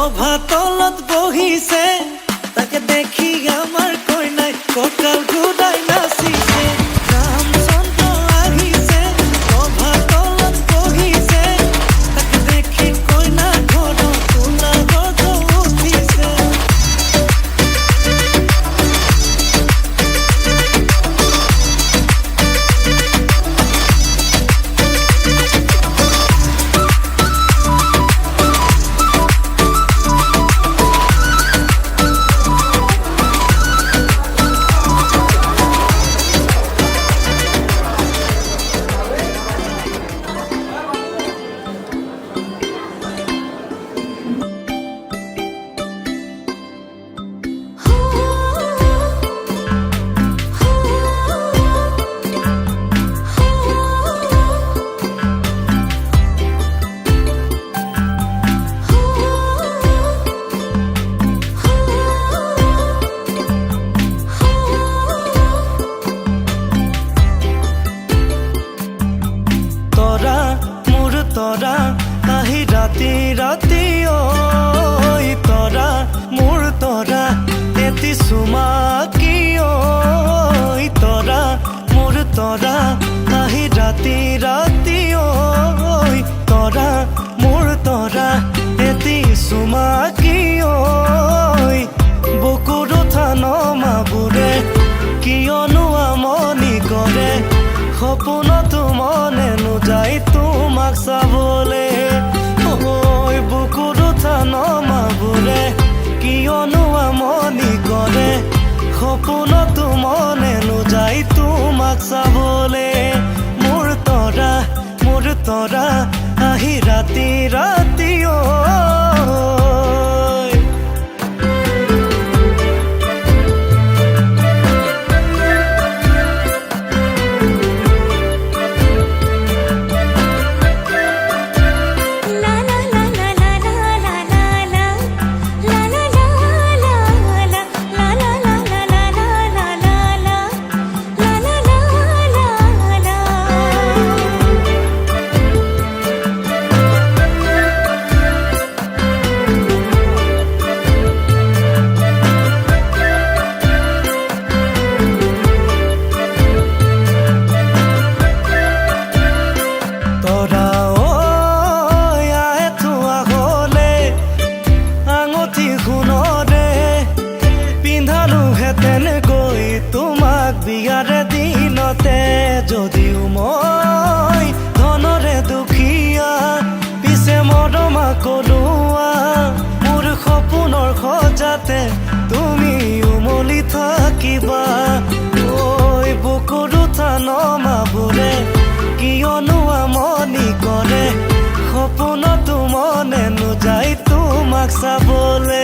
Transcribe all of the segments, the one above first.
তলত বহিছে তাকে দেখি আমার কইনাই ককাল ঘুরাই নাচিছে রামচন্দ্র আহিছে সভা তলত বহিছে তাকে দেখি কইনা ঘর তোলা গজ উঠিছে তৰা আহি ৰাতি ৰাতি ঐ তৰা মোৰ তৰা এটি চুমা কি ঐ তৰা মোৰ তৰা আহি ৰাতি ৰাতি ঐ তৰা মোৰ তৰা এটি চুমা কি ঐ বুকুৰ থান মাবোৰে কিয়নো আমনি কৰে সপোনতো মনে নোযায় তোমাক চাবলে ঐ বুকুৰ থান মাবোৰে কিয়নো আমনি কৰে সপোনতো মনে নোযায় তোমাক চাবলে মোৰ তৰা আহি ৰাতি ৰাতি ঐ বিয়াৰে দিনতে যদিও মই ধনৰে দুখীয়া পিছে মৰমা কলোৱা মোৰ সপোনৰ খজাতে তুমি উমলি থাকিবা ঐ বুকুৰ থান মাবোৰে কিয়নো আমনি কৰে সপোনতো মনে নোযায় তোমাক চাবলে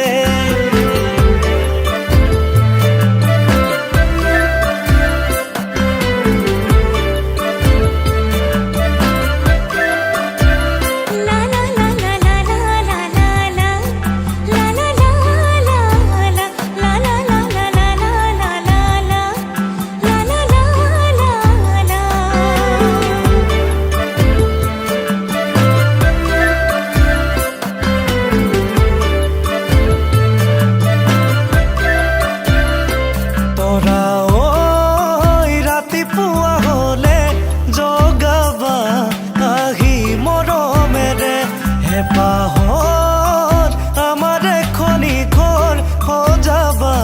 পাহৰ আমাৰ এখনি ঘৰ সজাবা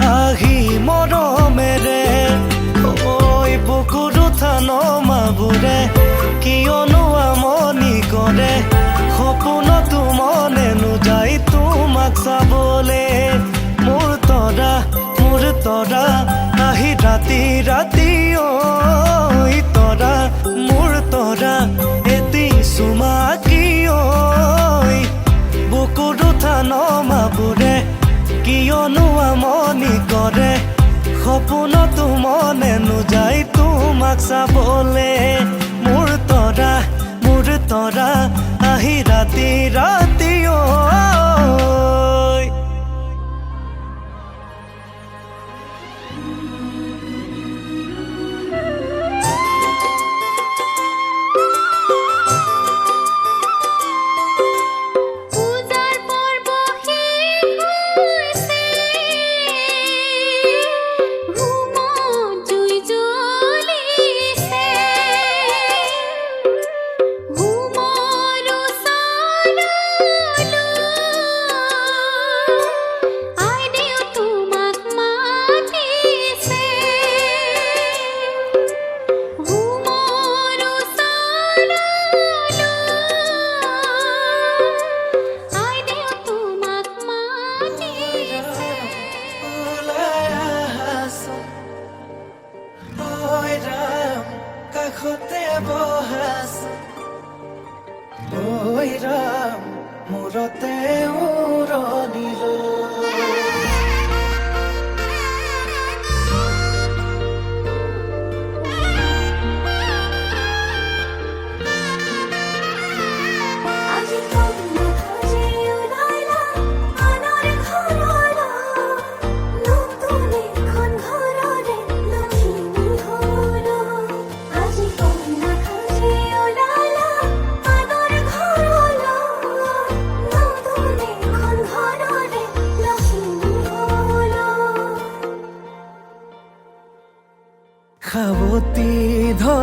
আহি মৰমেৰে ঐ বুকুৰ থান মাবোৰে কিয়নো আমনি কৰে সপোনতো মনে নোযায় তোমাক চাবলে মোৰ তৰা আহি ৰাতি ৰাতি ঐ তৰা মোৰ তৰা এটি চুমা কি বুকুৰ থান মাবোৰে কিয়নো আমনি কৰে সপোনতো মনে নোযায় তোমাক চাবলে মোৰ তৰা আহি ৰাতি ৰাতি ঐ পূজাৰ পৰ্ব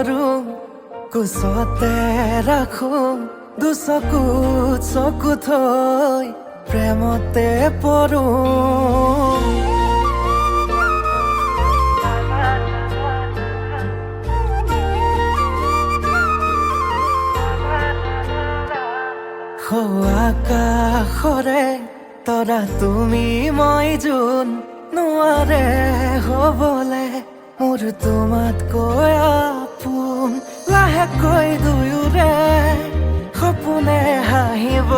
কৰো কোচতে ৰাখো দুচকুত চকু থৈ প্ৰেমতে পৰো আকাশৰে তৰা তুমি মই যোন নোৱাৰে হ'বলে মোৰ তোমাতকৈ আপোন লাহেকৈ দুয়োৰে সপোনে হাঁহিব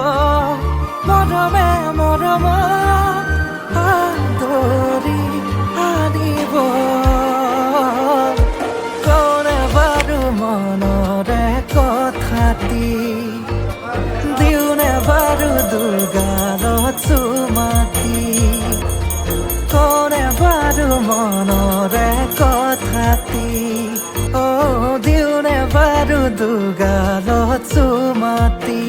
মৰমে মৰম আদৰি আনিব কোনে বাৰু মনৰে কথাটি দিওনে বাৰু দুৰ্গালত চুমাতি কোনে বাৰু মনৰে কথাটি দিওনে বাৰু দুৰ্গালত চুমাতি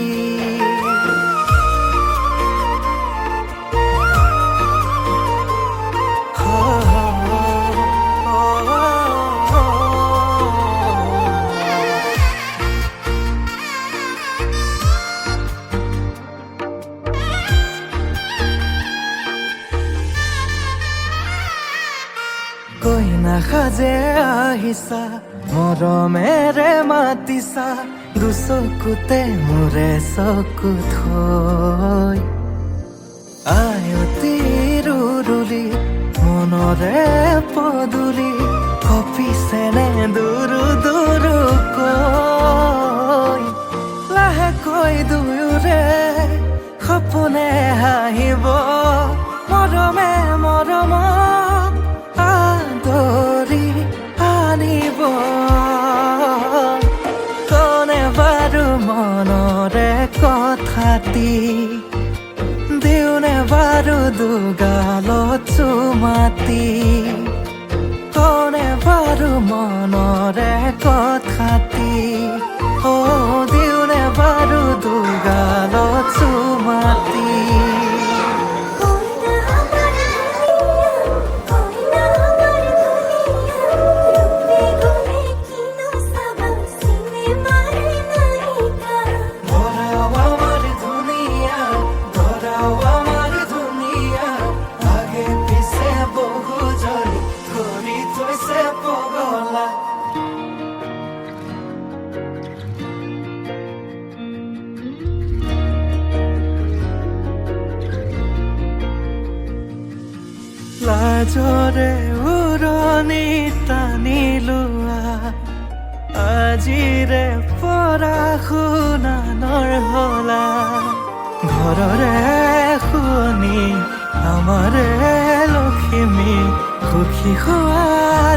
কৈ নাসাজে আহিছা মৰমেৰে মাতিছা দুচকুতে মোৰে চকু থৈ আয়তি ৰুৰুলি মনৰে পদূলি কপিছেনে দুৰু দুৰুকৈ লাহেকৈ দুয়োৰে সপোনে হাঁহিব মৰমে মৰম আদৰি আনিব কোনে বাৰু মনৰে কথাটি দিওনে বাৰু দুগালত চুমাতি কোনে বাৰু মনৰে কথাটি দিওনে বাৰু দুগালত চুমাতি লাজৰে উৰণি টানি লোৱা আজিৰে পৰা শুনানৰ হলা ঘৰৰে শুনি আমাৰে লখিমী সুখী হোৱা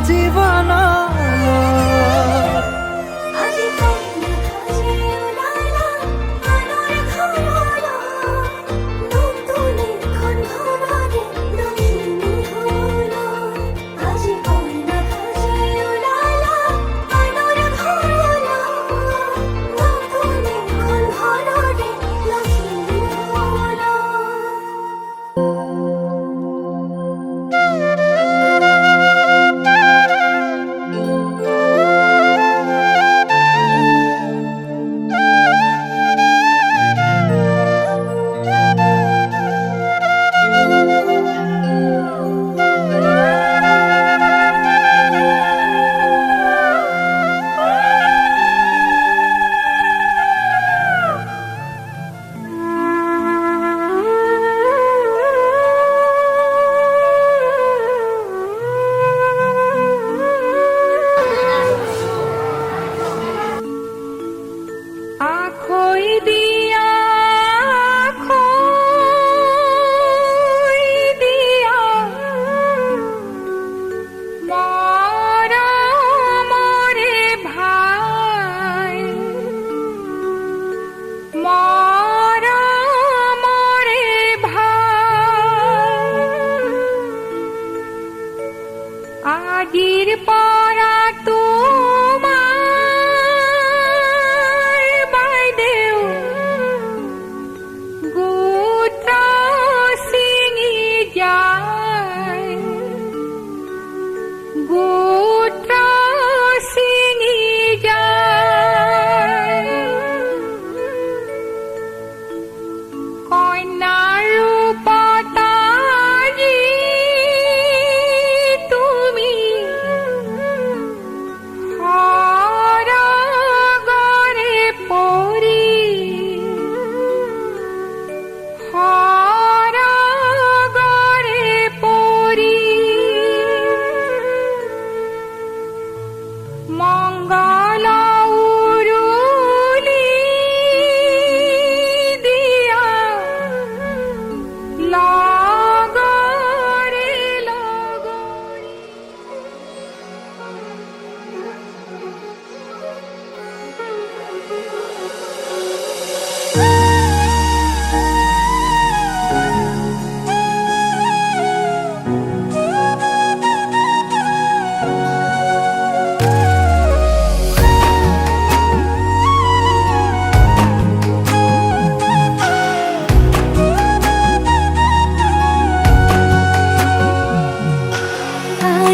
জীৱন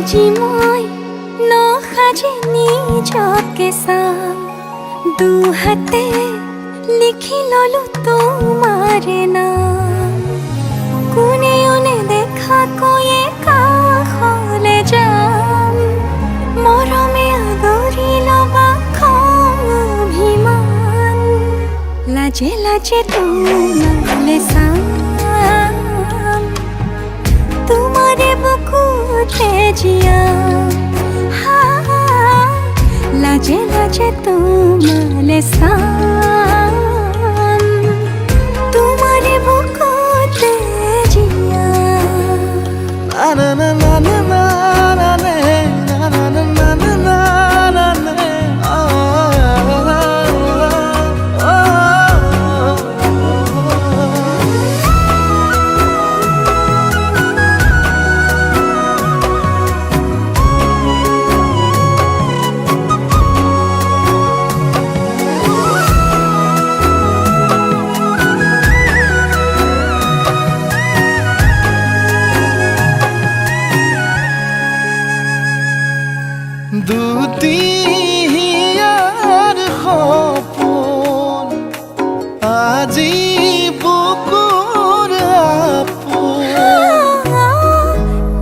আজি মই নসাজে নিজকে চাম দুহাতে লিখি ললো তোমাৰে নাম কোনেও নেদেখা কৈয়ে কাষলে যাম মৰমে আদৰি লবা খং অভিমান লাজে লাজে তোমালে চাম তোমাৰে বুকুতে জিয়াম লাজে লাজে তোমালে চাম তোমাৰে বুকুতে জিয়াম না না না না না না না না না না না না না না দুটিয়াৰ সপোন আজি বুকুৰ আপোন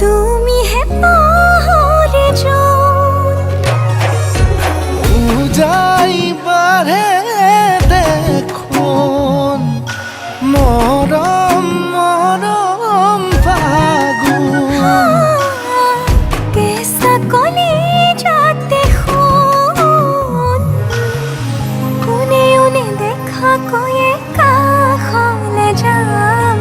তুমিহে পাহৰি যোন উজাই বাঢ়ে দেখোন মৰম মৰম ফাগুন কেঁচা কলিজাতে সোণ কোনেও নেদেখা কৈয়ে কাষলে যাম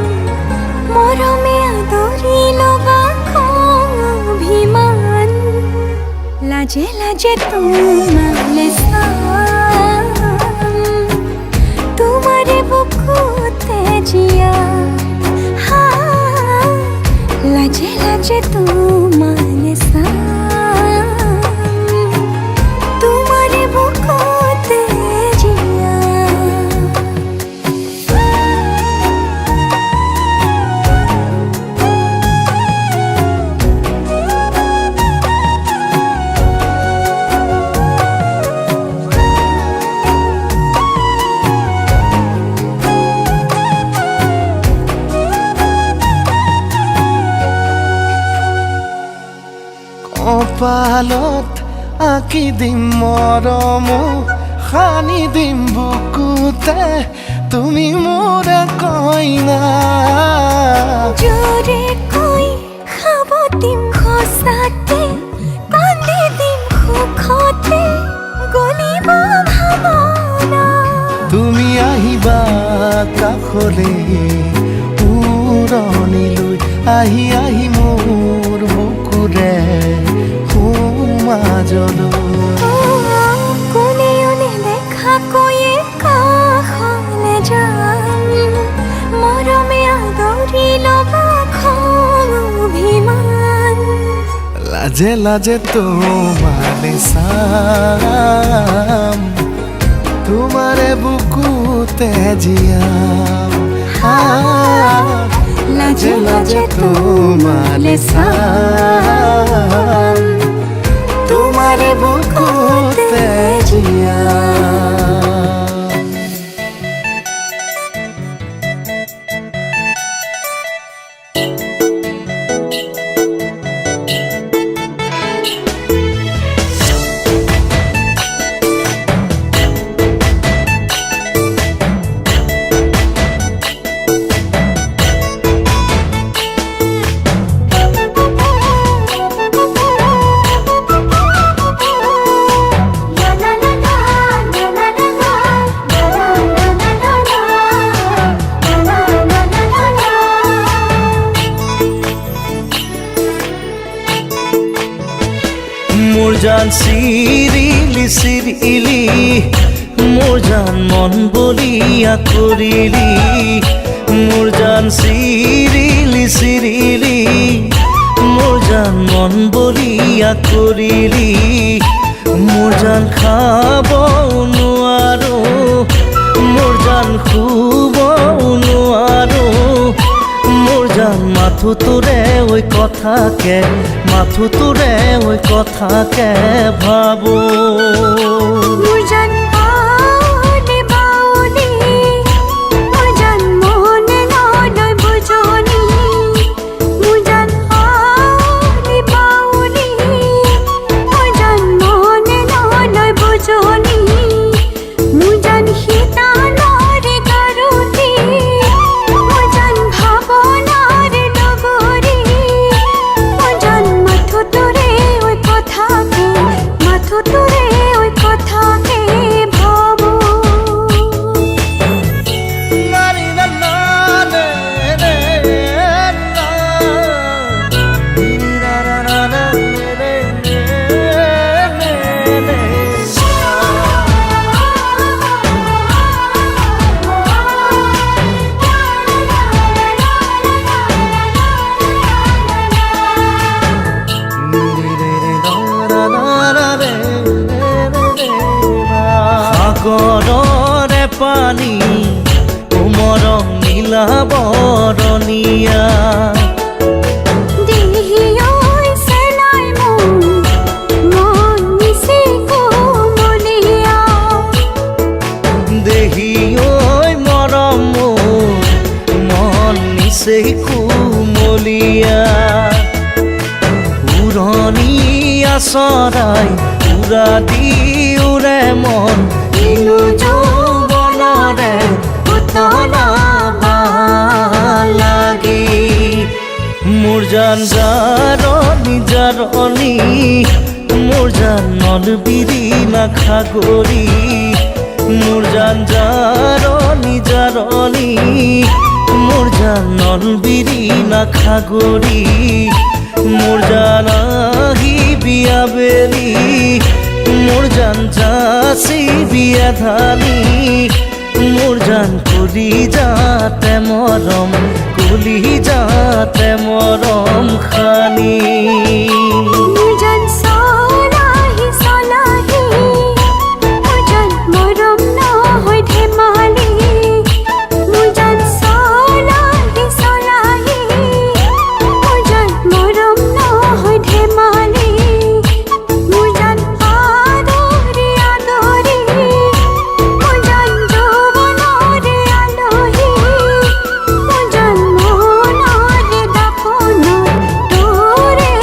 মৰমে আদৰি লবা খং অভিমান লাজে লাজে তোমালে চাম তোমাৰে বুকুতে জিয়াম লাজে লাজে তোমালে চাম তোমাৰে বুকুতে জিয়াম কপালত আঁকি দিম মৰম সানি দিম বুকুতে তুমি মোৰ কইনা জোৰে কৈ খাব দিম সঁচাতে কান্দি দিম সুখতে গলিব ভাৱনা তুমি আহিবা কাষলে উৰণিলৈ আহি আহি মোৰ বুকুৰে সোমাজলৈ কোনেও নেদেখা কৈয়ে কাষলে যাম মৰমে আদৰি লবা খং অভিমান লাজে লাজে তোমালে চাম তোমাৰে বুকুতে জিয়াম লাজে লাজে তোমালে চাম তোমাৰে বুকুতে জিয়াম মোৰ জান চিৰিলি চিৰিলি মোৰ জান মন বলিয়া কৰিলি মোৰ জান চিৰিলি চিৰিলি মোৰ জান মন বলিয়া কৰিলি মোৰ জান খাব নোৱাৰো মোৰ জান শুব নোৱাৰো মোৰ জান জান মাথো তোৰে ওই কথাকে মাথো তোৰে ওই কথাকে ভাবো মোৰ জান বাউলি বাউলি মোৰ জান মনে নলয় বুজনি মোৰ জান বাউলি বাউলি মোৰ জান মনে নলয় বুজনি মোৰ জান শীতালৰে গাৰুতি মোৰ জান ভাৱনাৰে লগৰী মোৰ জান মাথো তোৰে ওই কথাকে মাথো তোৰে ওই কথাকে ভাবো নাৰী না না ৰে ৰে না ৰা ৰা ৰা ৰা ৰে ৰে ৰে সাগৰৰে পানী কোমৰং নীলা বৰণীয়া দেহি ঐ চেলাই মোৰ মন নিচে কোমলীয়া দেহি ঐ মৰম মোৰ মন নিচেই কুমলীয়া উৰণীয়া চৰাই উৰা দি উৰে মন কিনো যৌৱনৰে পুতলা লাগি মোৰ জান জাৰণি জাৰণি মোৰ জানৰ বিৰি নাখাগৰি মোৰ জান জাৰণি জাৰণি মোৰ জানৰ বিৰি নাখাগৰি মোৰ জান আহি বিয়া বেলি মোৰ জান যাচি বিয়া ধানি মোৰ জান কলি যাতে মৰম কলি যাতে মৰম খানি মোৰ জান চলাহি চলাহি মোৰ জান মৰম নহয় ধেমালি মোৰ জান চলাহি চলাহি মোৰ জান মৰম নহয় ধেমালি মোৰ জান আদৰি আদৰি মোৰ জান যৌৱনৰে আলহী মোৰ জান মনৰে দাপোনত তোৰে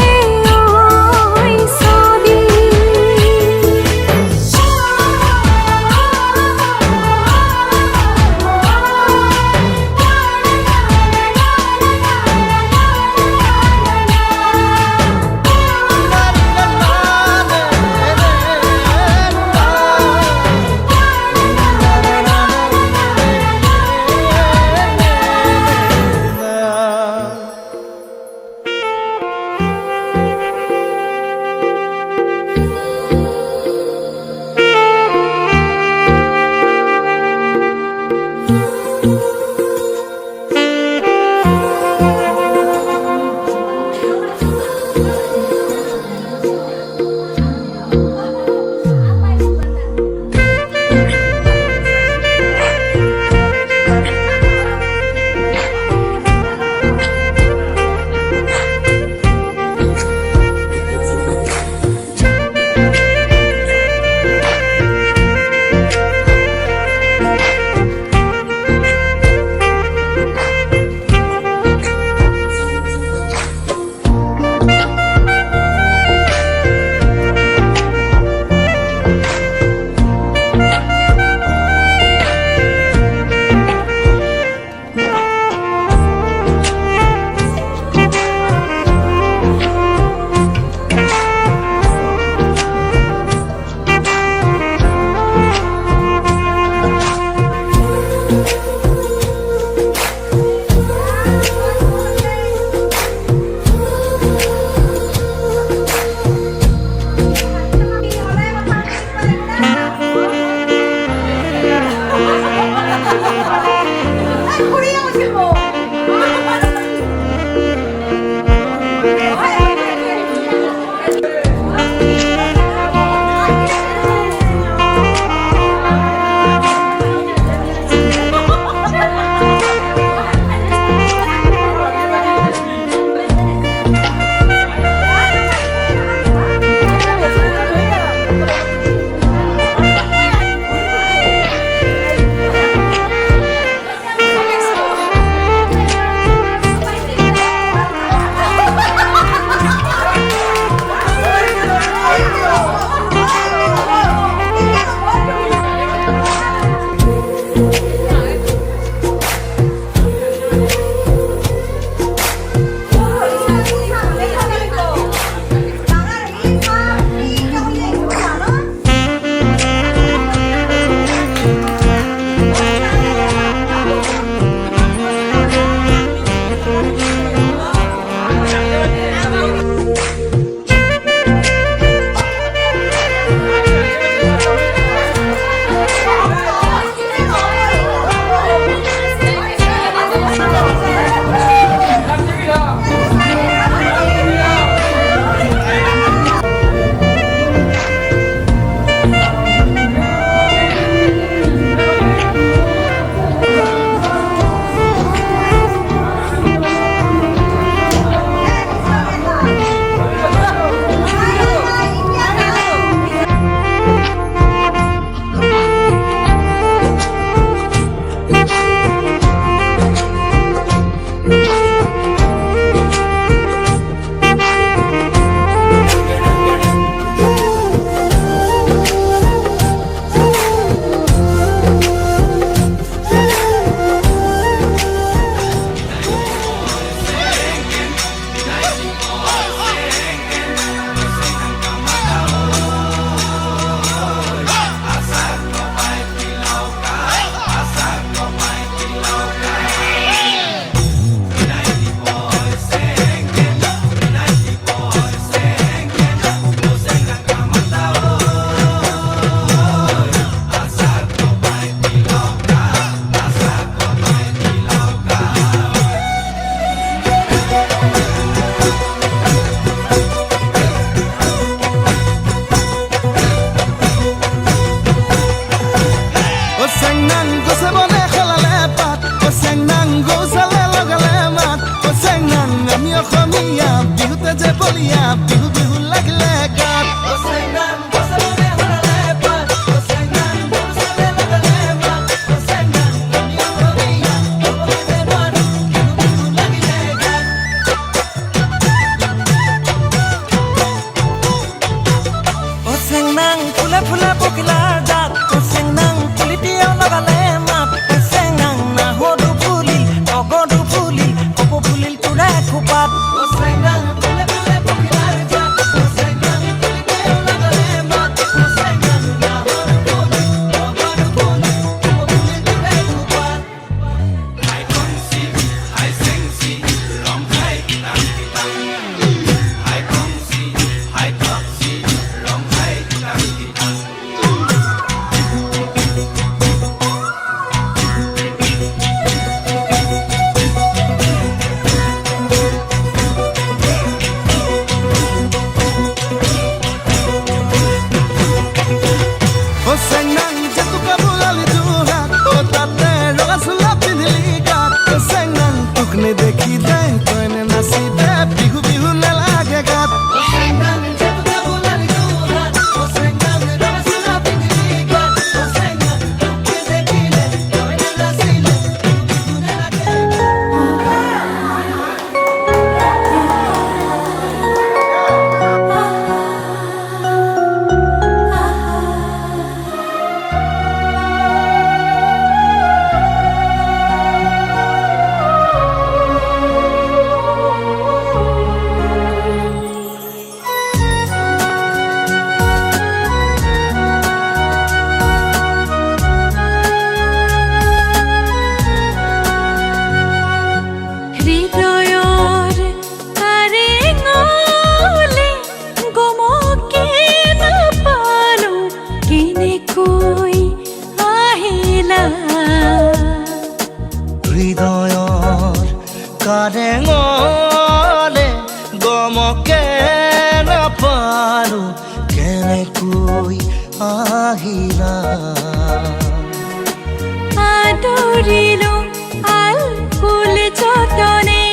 খোপাত দেখি দে কইনে নাচি দে বিহু বিহু নালাগে গাত হৃদয়ৰ কাৰেঙলে গমকে নাপালো কেনেকৈ আহিলা আদৰিলো আলফুল যতনে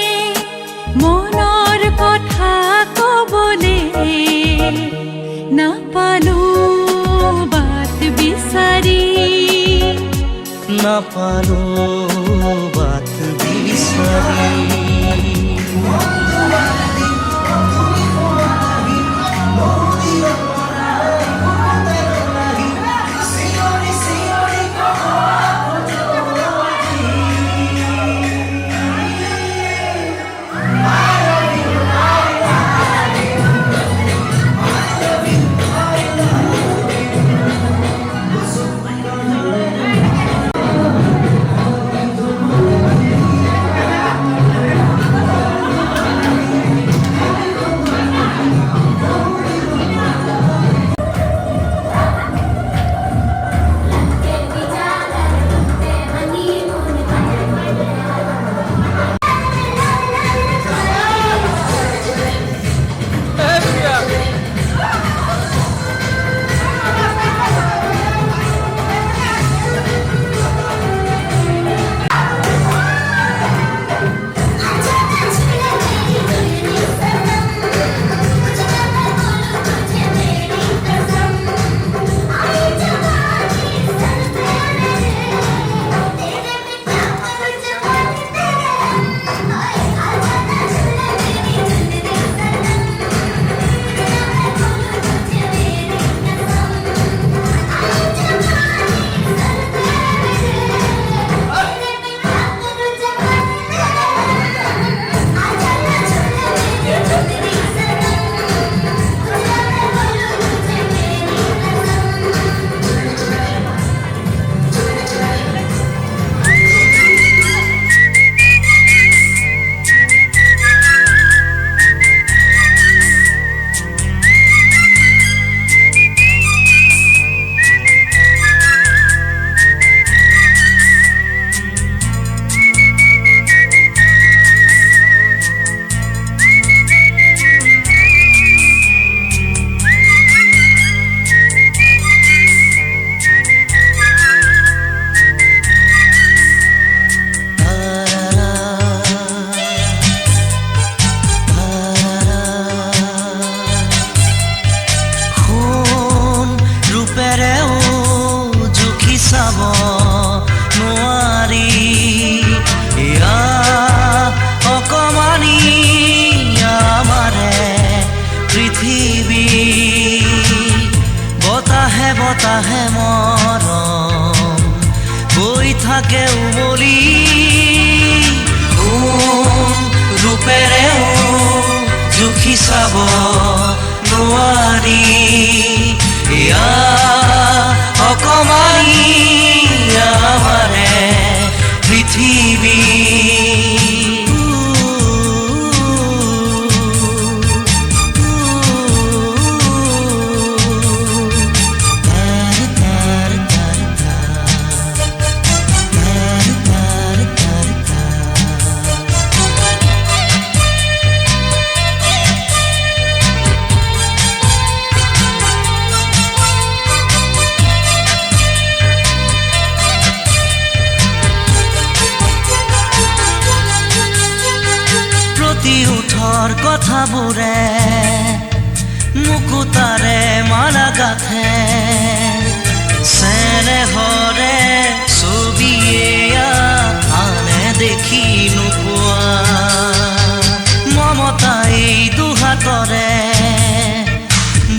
মনৰ কথা কবলে নাপালো বাট বিচাৰি নাপালো বাট বিচাৰি জুখি চাব নোৱাৰি এয়া অকমানি আমাৰে পৃথিৱী উঠৰ কথাবোৰে মুকুতাৰে মালা গাথে চেনেহৰে ছবিয়ে আনে দেখি নোপোৱা মমতাই দুহাতৰে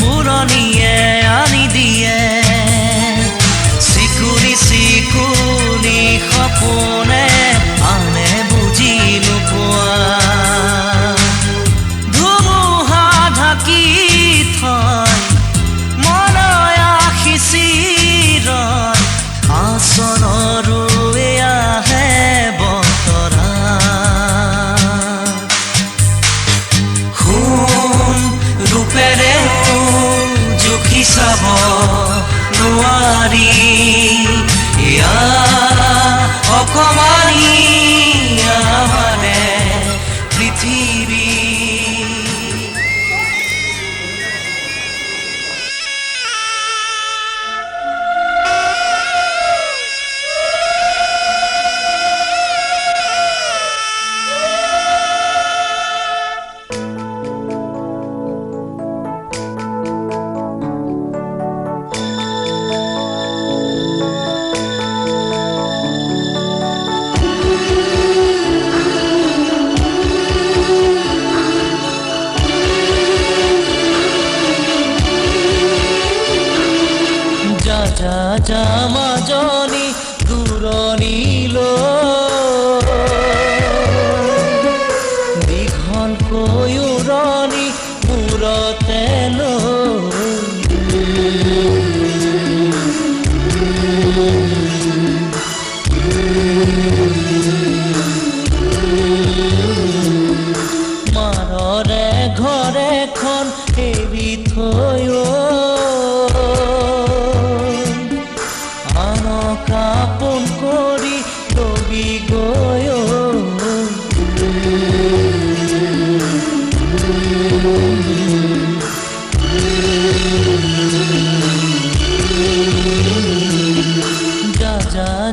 বুৰণিয়ে আনি দিয়ে চিকুৰি চিকুৰি সপোনে আনে বুজি নোপোৱা আসনৰো এয়াহে বতৰা সোণ ৰূপেৰেও জুখি চাব নোৱাৰি এয়া অকমানি আমাৰে পৃথিৱী যা মাজনী দূৰণিলৈ দীঘলকৈ উৰণি মূৰতে মাৰৰে ঘৰখন এৰি থৈ কাপোন কৰি লবি গৈ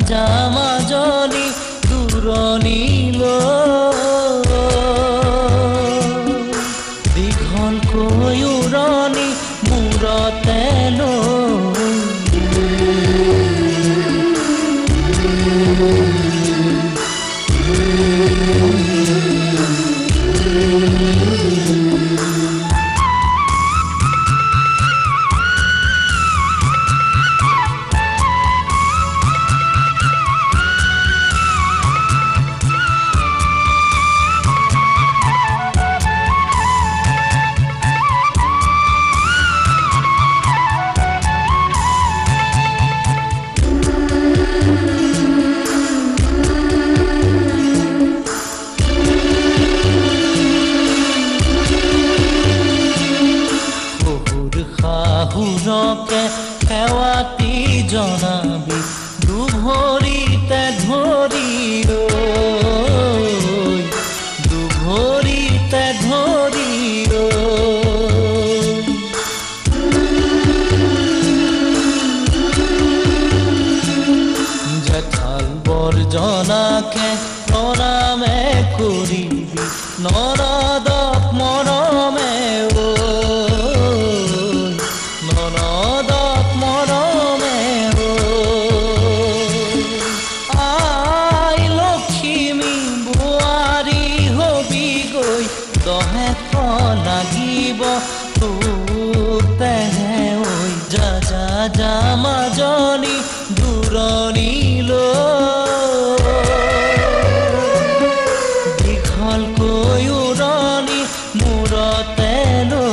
যা মাজনী দূৰণিলৈ দীঘলকৈ উৰণি মূৰতে শাহুৰকে সেৱাতি জনাবি দুভৰিতে ধৰি দুভৰিতে ধৰি জেঠাল বৰজনাকে প্ৰণামে কৰিবি নৰদক মৰমে নৰদক মৰমে আই লক্ষ্মী বোৱাৰী হবি গৈ দহেক লাগিব তোক তেহে ঐ যা মাজনী দূৰণিলৈ দীঘলকৈ উৰণি মূৰত হাতেলৈ